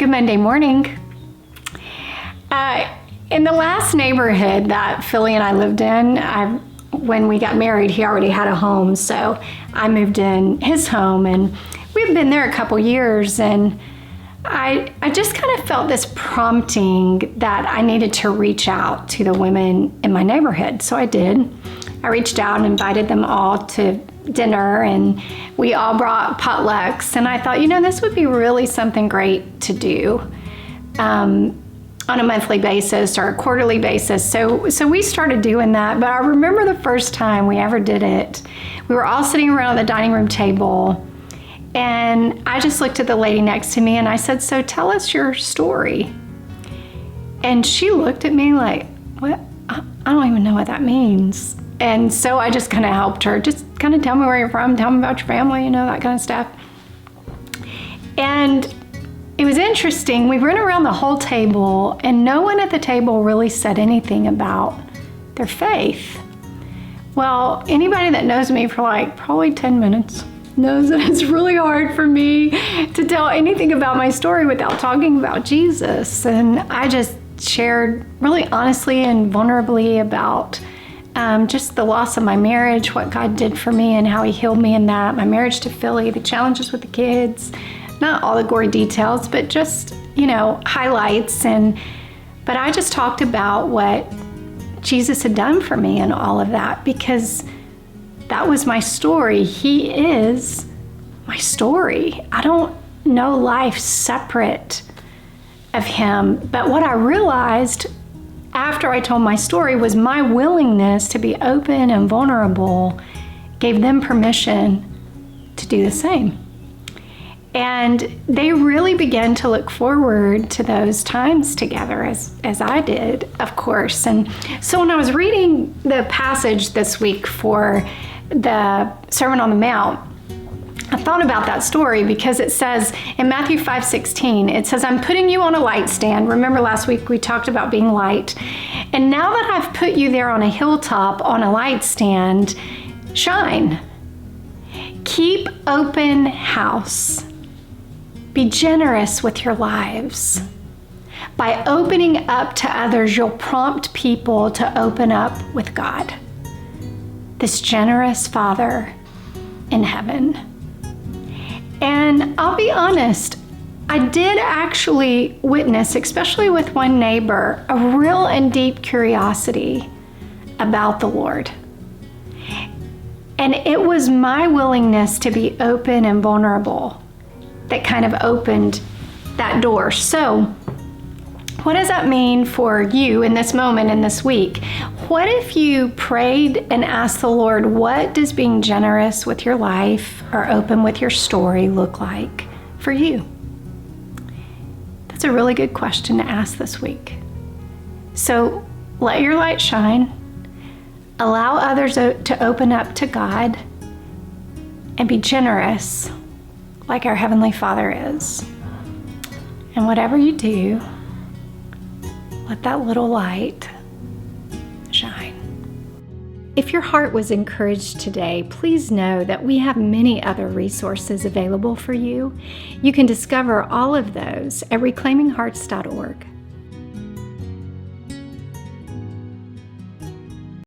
Good Monday morning. In the last neighborhood that Philly and I lived in, when we got married, he already had a home, so I moved in his home, and we've been there a couple years, and I just kind of felt this prompting that I needed to reach out to the women in my neighborhood. So I did. I reached out and invited them all to dinner, and we all brought potlucks, and I thought, this would be really something great to do on a monthly basis or a quarterly basis. So we started doing that, but I remember the first time we ever did it, we were all sitting around the dining room table, and I just looked at the lady next to me and I said, "So tell us your story." And she looked at me like, "What? I don't even know what that means." And so I just kind of helped her, just kind of tell me where you're from, tell me about your family, that kind of stuff. And it was interesting. We went around the whole table and no one at the table really said anything about their faith. Well, anybody that knows me for probably 10 minutes knows that it's really hard for me to tell anything about my story without talking about Jesus. And I just shared really honestly and vulnerably about just the loss of my marriage, what God did for me and how he healed me in that, my marriage to Philly, the challenges with the kids, not all the gory details, but just, highlights. But I just talked about what Jesus had done for me and all of that, because that was my story. He is my story. I don't know life separate of him. But what I realized after I told my story was my willingness to be open and vulnerable gave them permission to do the same. And they really began to look forward to those times together as I did, of course. And so when I was reading the passage this week for the Sermon on the Mount, I thought about that story because it says in Matthew 5:16, it says, "I'm putting you on a light stand." Remember last week we talked about being light. "And now that I've put you there on a hilltop on a light stand, shine. Keep open house. Be generous with your lives. By opening up to others, you'll prompt people to open up with God, this generous Father in heaven." And I'll be honest, I did actually witness, especially with one neighbor, a real and deep curiosity about the Lord. And it was my willingness to be open and vulnerable that kind of opened that door. So what does that mean for you in this moment, in this week? What if you prayed and asked the Lord, what does being generous with your life or open with your story look like for you? That's a really good question to ask this week. So let your light shine. Allow others to open up to God and be generous like our Heavenly Father is. And whatever you do, let that little light shine. If your heart was encouraged today, please know that we have many other resources available for you. You can discover all of those at reclaiminghearts.org.